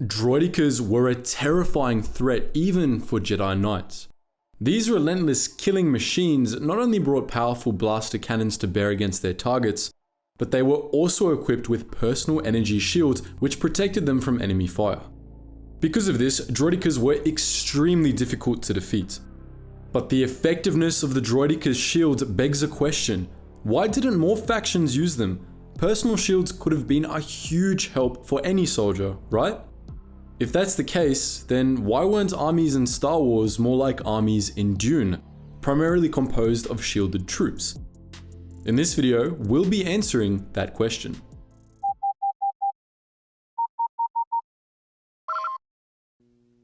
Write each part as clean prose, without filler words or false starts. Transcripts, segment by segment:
Droidekas were a terrifying threat even for Jedi Knights. These relentless killing machines not only brought powerful blaster cannons to bear against their targets, but they were also equipped with personal energy shields which protected them from enemy fire. Because of this, Droidekas were extremely difficult to defeat. But the effectiveness of the Droidekas shields begs a question: why didn't more factions use them? Personal shields could have been a huge help for any soldier, right? If that's the case, then why weren't armies in Star Wars more like armies in Dune, primarily composed of shielded troops? In this video, we'll be answering that question.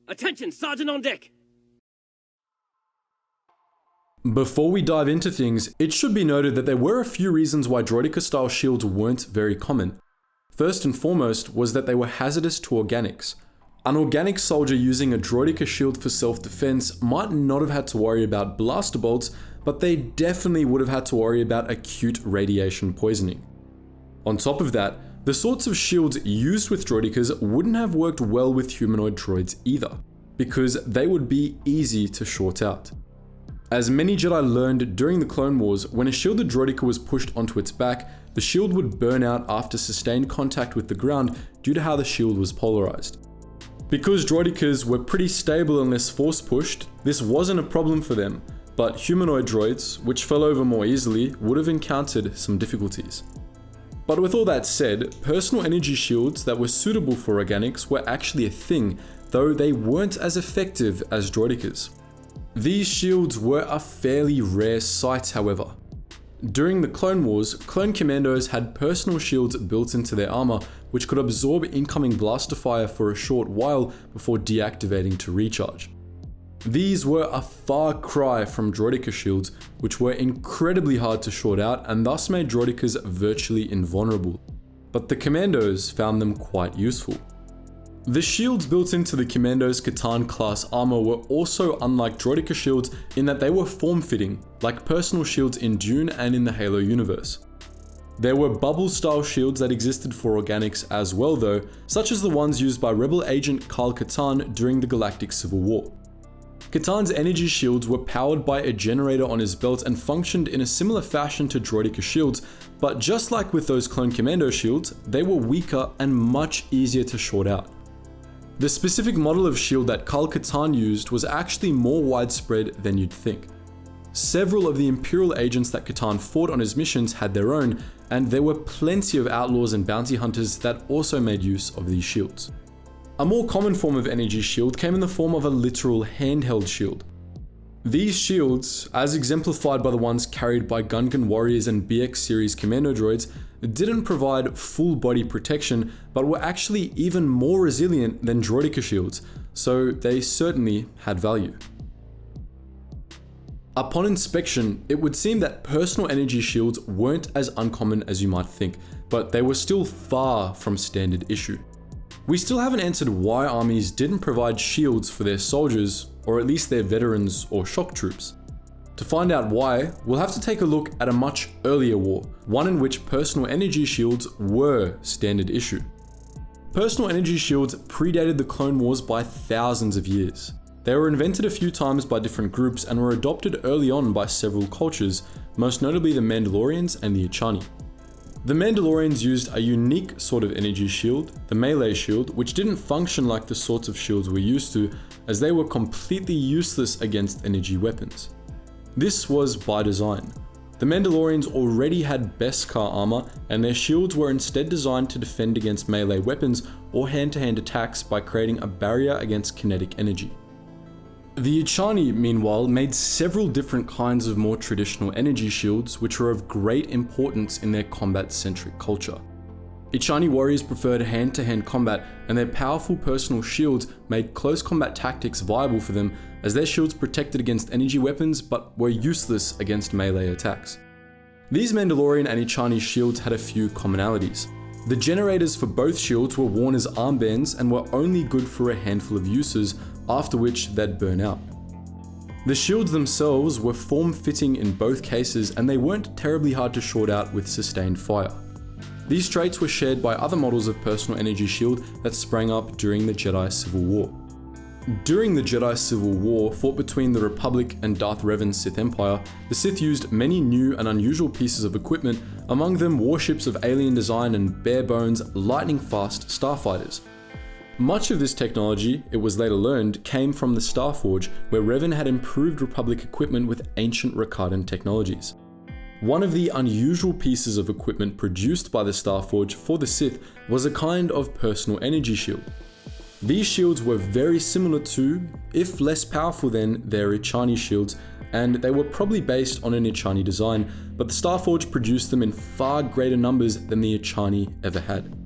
Attention, Sergeant on deck! Before we dive into things, it should be noted that there were a few reasons why Droideka-style shields weren't very common. First and foremost was that they were hazardous to organics. An organic soldier using a Droideka shield for self-defense might not have had to worry about blaster bolts, but they definitely would have had to worry about acute radiation poisoning. On top of that, the sorts of shields used with Droidekas wouldn't have worked well with humanoid droids either, because they would be easy to short out. As many Jedi learned during the Clone Wars, when a shielded Droideka was pushed onto its back, the shield would burn out after sustained contact with the ground due to how the shield was polarized. Because Droidekas were pretty stable unless force pushed, this wasn't a problem for them, but humanoid droids, which fell over more easily, would have encountered some difficulties. But with all that said, personal energy shields that were suitable for organics were actually a thing, though they weren't as effective as Droidekas. These shields were a fairly rare sight, however. During the Clone Wars, clone Commandos had personal shields built into their armor which could absorb incoming blaster fire for a short while before deactivating to recharge. These were a far cry from Droideka shields, which were incredibly hard to short out and thus made Droidekas virtually invulnerable. But the Commandos found them quite useful. The shields built into the Commandos' Katan class armor were also unlike Droideka shields in that they were form-fitting, like personal shields in Dune and in the Halo universe. There were bubble-style shields that existed for organics as well though, such as the ones used by Rebel agent Kyle Katarn during the Galactic Civil War. Katarn's energy shields were powered by a generator on his belt and functioned in a similar fashion to Droideka shields, but just like with those clone Commando shields, they were weaker and much easier to short out. The specific model of shield that Kyle Katarn used was actually more widespread than you'd think. Several of the Imperial agents that Katarn fought on his missions had their own, and there were plenty of outlaws and bounty hunters that also made use of these shields. A more common form of energy shield came in the form of a literal handheld shield. These shields, as exemplified by the ones carried by Gungan warriors and BX series commando droids, didn't provide full body protection, but were actually even more resilient than Droideka shields, so they certainly had value. Upon inspection, it would seem that personal energy shields weren't as uncommon as you might think, but they were still far from standard issue. We still haven't answered why armies didn't provide shields for their soldiers, or at least their veterans or shock troops. To find out why, we'll have to take a look at a much earlier war, one in which personal energy shields were standard issue. Personal energy shields predated the Clone Wars by thousands of years. They were invented a few times by different groups and were adopted early on by several cultures, most notably the Mandalorians and the Echani. The Mandalorians used a unique sort of energy shield, the melee shield, which didn't function like the sorts of shields we're used to, as they were completely useless against energy weapons. This was by design. The Mandalorians already had Beskar armor, and their shields were instead designed to defend against melee weapons or hand-to-hand attacks by creating a barrier against kinetic energy. The Echani, meanwhile, made several different kinds of more traditional energy shields which were of great importance in their combat-centric culture. Echani warriors preferred hand-to-hand combat, and their powerful personal shields made close combat tactics viable for them, as their shields protected against energy weapons but were useless against melee attacks. These Mandalorian and Echani shields had a few commonalities. The generators for both shields were worn as armbands and were only good for a handful of uses, after which they'd burn out. The shields themselves were form-fitting in both cases, and they weren't terribly hard to short out with sustained fire. These traits were shared by other models of personal energy shield that sprang up during the Jedi Civil War. During the Jedi Civil War, fought between the Republic and Darth Revan's Sith Empire, the Sith used many new and unusual pieces of equipment, among them warships of alien design and bare-bones, lightning-fast starfighters. Much of this technology, it was later learned, came from the Starforge, where Revan had improved Republic equipment with ancient Rakardan technologies. One of the unusual pieces of equipment produced by the Starforge for the Sith was a kind of personal energy shield. These shields were very similar to, if less powerful than, their Ichani shields, and they were probably based on an Ichani design, but the Starforge produced them in far greater numbers than the Ichani ever had.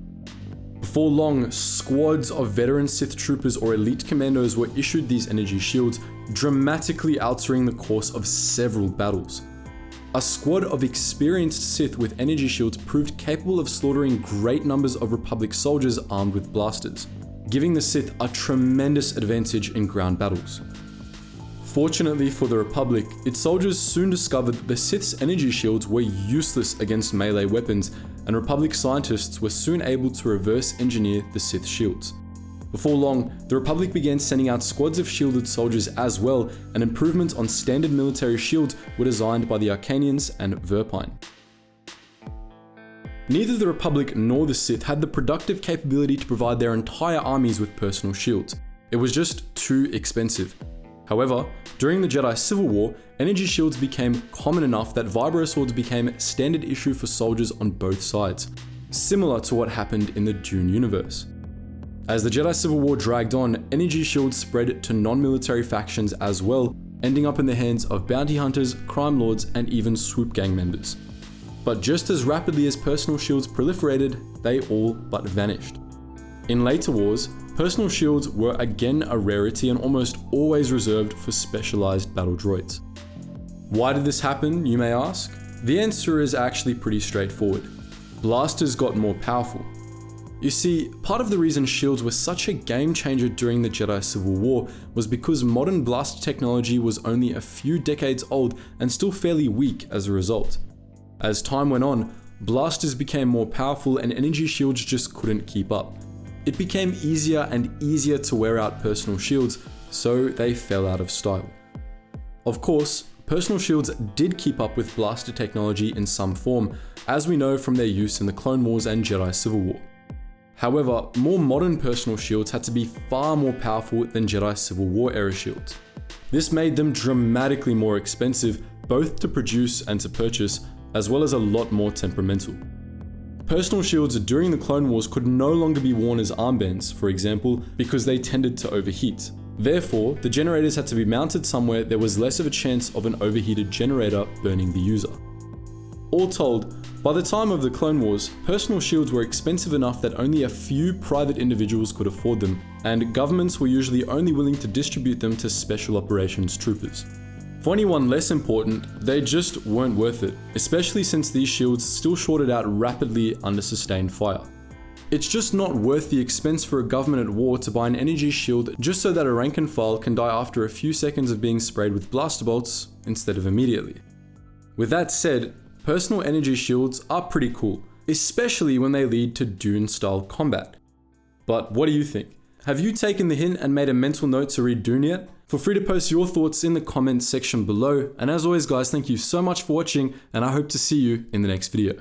Before long, squads of veteran Sith troopers or elite commandos were issued these energy shields, dramatically altering the course of several battles. A squad of experienced Sith with energy shields proved capable of slaughtering great numbers of Republic soldiers armed with blasters, giving the Sith a tremendous advantage in ground battles. Fortunately for the Republic, its soldiers soon discovered that the Sith's energy shields were useless against melee weapons, and Republic scientists were soon able to reverse engineer the Sith shields. Before long, the Republic began sending out squads of shielded soldiers as well, and improvements on standard military shields were designed by the Arcanians and Verpine. Neither the Republic nor the Sith had the productive capability to provide their entire armies with personal shields. It was just too expensive. However, during the Jedi Civil War, energy shields became common enough that vibro swords became standard issue for soldiers on both sides, similar to what happened in the Dune universe. As the Jedi Civil War dragged on, energy shields spread to non-military factions as well, ending up in the hands of bounty hunters, crime lords, and even swoop gang members. But just as rapidly as personal shields proliferated, they all but vanished. In later wars, personal shields were again a rarity and almost always reserved for specialized battle droids. Why did this happen, you may ask? The answer is actually pretty straightforward. Blasters got more powerful. You see, part of the reason shields were such a game changer during the Jedi Civil War was because modern blaster technology was only a few decades old and still fairly weak as a result. As time went on, blasters became more powerful and energy shields just couldn't keep up. It became easier and easier to wear out personal shields, so they fell out of style. Of course, personal shields did keep up with blaster technology in some form, as we know from their use in the Clone Wars and Jedi Civil War. However, more modern personal shields had to be far more powerful than Jedi Civil War era shields. This made them dramatically more expensive, both to produce and to purchase, as well as a lot more temperamental. Personal shields during the Clone Wars could no longer be worn as armbands, for example, because they tended to overheat. Therefore, the generators had to be mounted somewhere there was less of a chance of an overheated generator burning the user. All told, by the time of the Clone Wars, personal shields were expensive enough that only a few private individuals could afford them, and governments were usually only willing to distribute them to special operations troopers. For anyone less important, they just weren't worth it, especially since these shields still shorted out rapidly under sustained fire. It's just not worth the expense for a government at war to buy an energy shield just so that a rank and file can die after a few seconds of being sprayed with blaster bolts instead of immediately. With that said, personal energy shields are pretty cool, especially when they lead to Dune-style combat. But what do you think? Have you taken the hint and made a mental note to read Dune yet? Feel free to post your thoughts in the comments section below, and as always guys, thank you so much for watching, and I hope to see you in the next video.